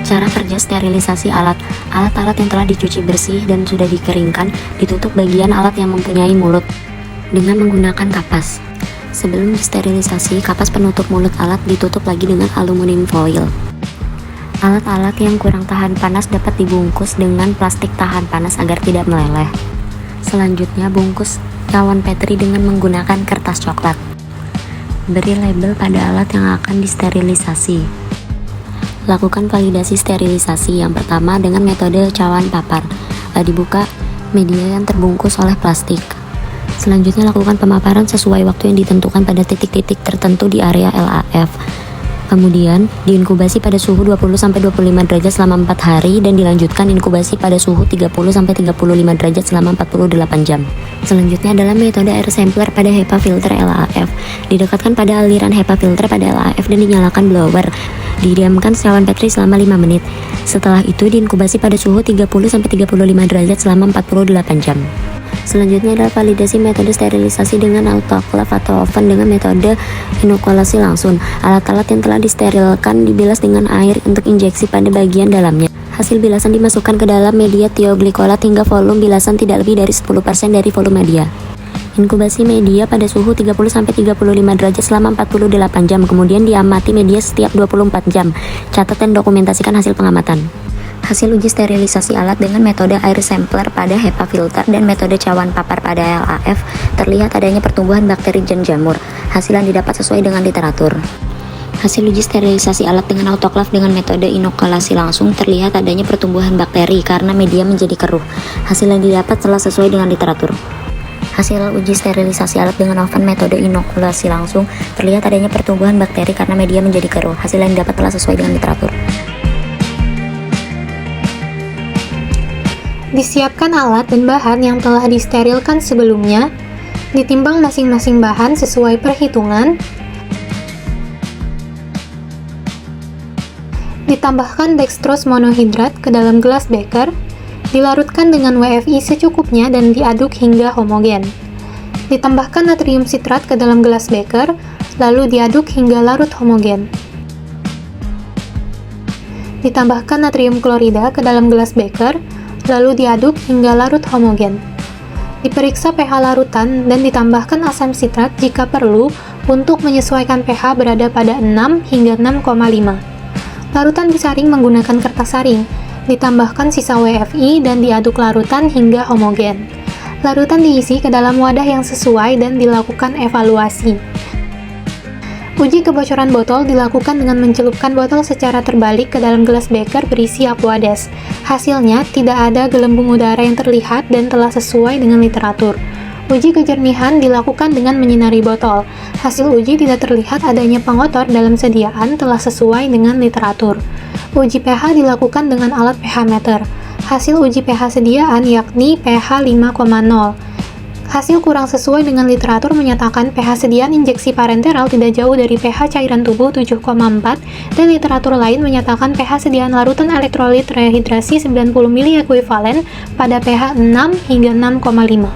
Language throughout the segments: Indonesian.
Cara kerja sterilisasi alat. Alat-alat yang telah dicuci bersih dan sudah dikeringkan, ditutup bagian alat yang mempunyai mulut dengan menggunakan kapas. Sebelum disterilisasi, kapas penutup mulut alat ditutup lagi dengan aluminium foil. Alat-alat yang kurang tahan panas dapat dibungkus dengan plastik tahan panas agar tidak meleleh. Selanjutnya, bungkus cawan Petri dengan menggunakan kertas coklat. Beri label pada alat yang akan disterilisasi. Lakukan validasi sterilisasi. Yang pertama dengan metode cawan papar. Dibuka media yang terbungkus oleh plastik. Selanjutnya lakukan pemaparan sesuai waktu yang ditentukan pada titik-titik tertentu di area LAF. Kemudian diinkubasi pada suhu 20-25 derajat selama 4 hari dan dilanjutkan inkubasi pada suhu 30-35 derajat selama 48 jam. Selanjutnya adalah metode air sampler pada HEPA filter LAF. Didekatkan pada aliran HEPA filter pada LAF dan dinyalakan blower. Didiamkan cawan Petri selama 5 menit. Setelah itu diinkubasi pada suhu 30-35 derajat selama 48 jam. Selanjutnya adalah validasi metode sterilisasi dengan autoclave atau oven dengan metode inokulasi langsung. Alat-alat yang telah disterilkan dibilas dengan air untuk injeksi pada bagian dalamnya. Hasil bilasan dimasukkan ke dalam media tioglikolat hingga volume bilasan tidak lebih dari 10% dari volume media. Inkubasi media pada suhu 30-35 derajat selama 48 jam, kemudian diamati media setiap 24 jam. Catat dan dokumentasikan hasil pengamatan. Hasil uji sterilisasi alat dengan metode air sampler pada HEPA filter dan metode cawan papar pada LAF, terlihat adanya pertumbuhan bakteri dan jamur. Hasil yang didapat sesuai dengan literatur. Hasil uji sterilisasi alat dengan autoclave dengan metode inokulasi langsung, terlihat adanya pertumbuhan bakteri karena media menjadi keruh. Hasil yang didapat telah sesuai dengan literatur. Hasil uji sterilisasi alat dengan oven metode inokulasi langsung, terlihat adanya pertumbuhan bakteri karena media menjadi keruh. Hasil yang didapat telah sesuai dengan literatur. Disiapkan alat dan bahan yang telah disterilkan sebelumnya, ditimbang masing-masing bahan sesuai perhitungan, ditambahkan dextrose monohidrat ke dalam gelas beker, dilarutkan dengan WFI secukupnya dan diaduk hingga homogen. Ditambahkan natrium sitrat ke dalam gelas beker, lalu diaduk hingga larut homogen. Ditambahkan natrium klorida ke dalam gelas beker, lalu diaduk hingga larut homogen. Diperiksa pH larutan dan ditambahkan asam sitrat jika perlu untuk menyesuaikan pH berada pada 6 hingga 6,5. Larutan disaring menggunakan kertas saring. Ditambahkan sisa WFI dan diaduk larutan hingga homogen. Larutan diisi ke dalam wadah yang sesuai dan dilakukan evaluasi. Uji kebocoran botol dilakukan dengan mencelupkan botol secara terbalik ke dalam gelas beker berisi Aquades. Hasilnya, tidak ada gelembung udara yang terlihat dan telah sesuai dengan literatur. Uji kejernihan dilakukan dengan menyinari botol. Hasil uji tidak terlihat adanya pengotor dalam sediaan, telah sesuai dengan literatur. Uji pH dilakukan dengan alat pH meter. Hasil uji pH sediaan yakni pH 5,0. Hasil kurang sesuai dengan literatur menyatakan pH sediaan injeksi parenteral tidak jauh dari pH cairan tubuh 7,4 dan literatur lain menyatakan pH sediaan larutan elektrolit rehidrasi 90 mili ekuivalen pada pH 6 hingga 6,5.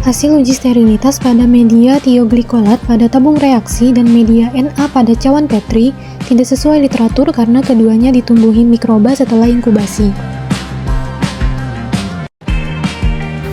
Hasil uji sterilitas pada media tioglikolat pada tabung reaksi dan media Na pada cawan Petri tidak sesuai literatur karena keduanya ditumbuhi mikroba setelah inkubasi.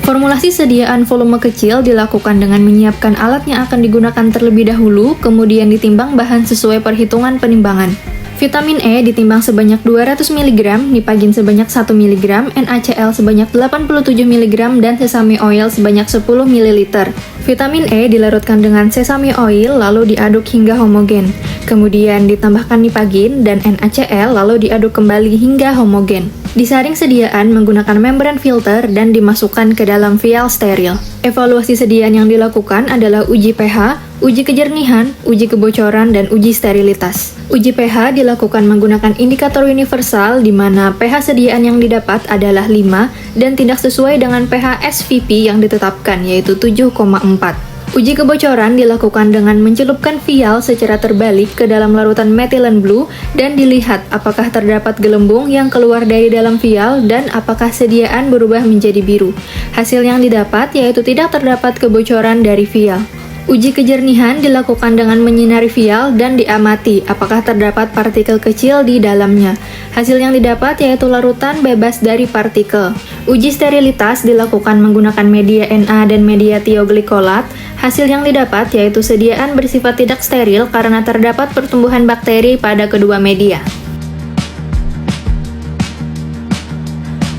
Formulasi sediaan volume kecil dilakukan dengan menyiapkan alat yang akan digunakan terlebih dahulu, kemudian ditimbang bahan sesuai perhitungan penimbangan. Vitamin E ditimbang sebanyak 200 mg, nipagin sebanyak 1 mg, NaCl sebanyak 87 mg, dan sesame oil sebanyak 10 ml. Vitamin E dilarutkan dengan sesame oil lalu diaduk hingga homogen. Kemudian ditambahkan nipagin dan NaCl lalu diaduk kembali hingga homogen. Disaring sediaan menggunakan membran filter dan dimasukkan ke dalam vial steril. Evaluasi sediaan yang dilakukan adalah uji pH, uji kejernihan, uji kebocoran, dan uji sterilitas. Uji pH dilakukan menggunakan indikator universal di mana pH sediaan yang didapat adalah 5 dan tidak sesuai dengan pH SVP yang ditetapkan yaitu 7,4. Uji kebocoran dilakukan dengan mencelupkan vial secara terbalik ke dalam larutan methylene blue dan dilihat apakah terdapat gelembung yang keluar dari dalam vial dan apakah sediaan berubah menjadi biru. Hasil yang didapat yaitu tidak terdapat kebocoran dari vial. Uji kejernihan dilakukan dengan menyinari vial dan diamati apakah terdapat partikel kecil di dalamnya. Hasil yang didapat yaitu larutan bebas dari partikel. Uji sterilitas dilakukan menggunakan media Na dan media tioglikolat. Hasil yang didapat yaitu sediaan bersifat tidak steril karena terdapat pertumbuhan bakteri pada kedua media.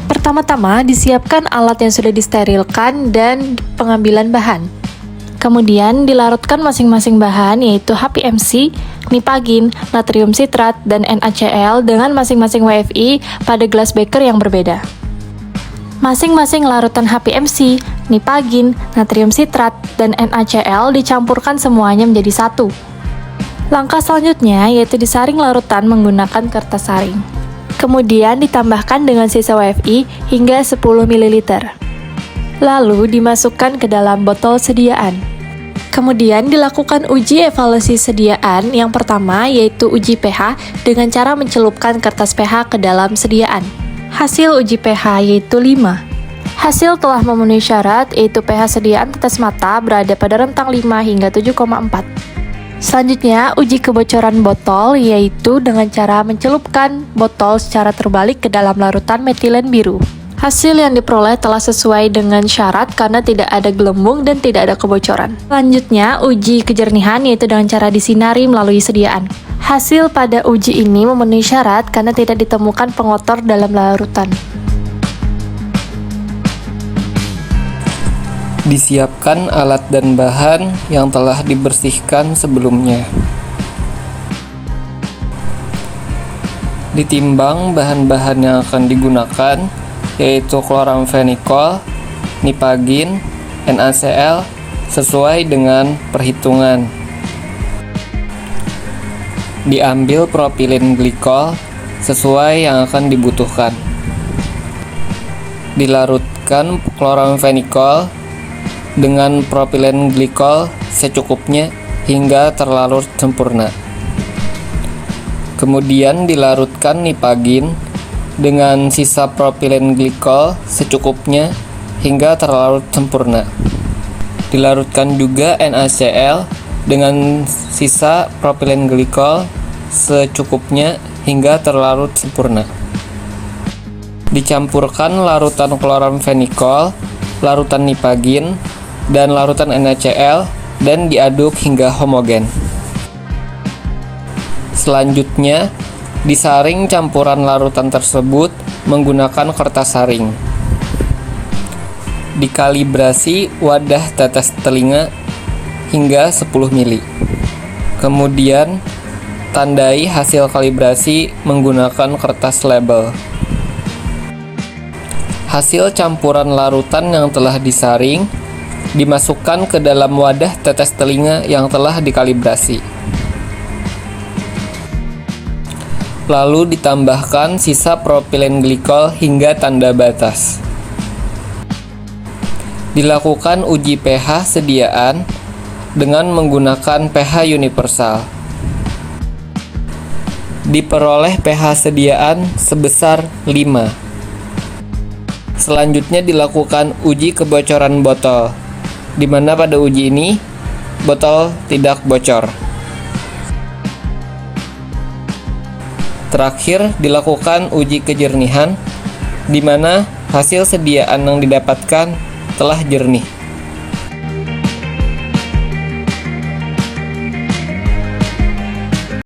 Pertama-tama disiapkan alat yang sudah disterilkan dan pengambilan bahan. Kemudian dilarutkan masing-masing bahan yaitu HPMC, nipagin, natrium sitrat, dan NaCl dengan masing-masing WFI pada gelas beker yang berbeda. Masing-masing larutan HPMC, nipagin, natrium sitrat, dan NaCl dicampurkan semuanya menjadi satu. Langkah selanjutnya yaitu disaring larutan menggunakan kertas saring. Kemudian ditambahkan dengan sisa WFI hingga 10 ml. Lalu dimasukkan ke dalam botol sediaan. Kemudian dilakukan uji evaluasi sediaan yang pertama yaitu uji pH dengan cara mencelupkan kertas pH ke dalam sediaan. Hasil uji pH yaitu 5. Hasil telah memenuhi syarat yaitu pH sediaan tetes mata berada pada rentang 5 hingga 7,4. Selanjutnya uji kebocoran botol yaitu dengan cara mencelupkan botol secara terbalik ke dalam larutan metilen biru. Hasil yang diperoleh telah sesuai dengan syarat karena tidak ada gelembung dan tidak ada kebocoran. Selanjutnya, uji kejernihan yaitu dengan cara disinari melalui sediaan. Hasil pada uji ini memenuhi syarat karena tidak ditemukan pengotor dalam larutan. Disiapkan alat dan bahan yang telah dibersihkan sebelumnya. Ditimbang bahan-bahan yang akan digunakan yaitu kloramfenikol, nipagin, NaCl sesuai dengan perhitungan. Diambil propilin glikol sesuai yang akan dibutuhkan. Dilarutkan kloramfenikol dengan propilin glikol secukupnya hingga terlarut sempurna. Kemudian dilarutkan nipagin dengan sisa propilin glikol secukupnya hingga terlarut sempurna. Dilarutkan juga NaCl dengan sisa propilin glikol secukupnya hingga terlarut sempurna. Dicampurkan larutan kloramfenikol, larutan nipagin, dan larutan NaCl dan diaduk hingga homogen. Selanjutnya, disaring campuran larutan tersebut menggunakan kertas saring. Dikalibrasi wadah tetes telinga hingga 10 mili. Kemudian, tandai hasil kalibrasi menggunakan kertas label. Hasil campuran larutan yang telah disaring dimasukkan ke dalam wadah tetes telinga yang telah dikalibrasi. Lalu ditambahkan sisa propilin glikol hingga tanda batas. Dilakukan uji pH sediaan dengan menggunakan pH universal. Diperoleh pH sediaan sebesar 5. Selanjutnya dilakukan uji kebocoran botol, di mana pada uji ini botol tidak bocor. Terakhir dilakukan uji kejernihan, di mana hasil sediaan yang didapatkan telah jernih.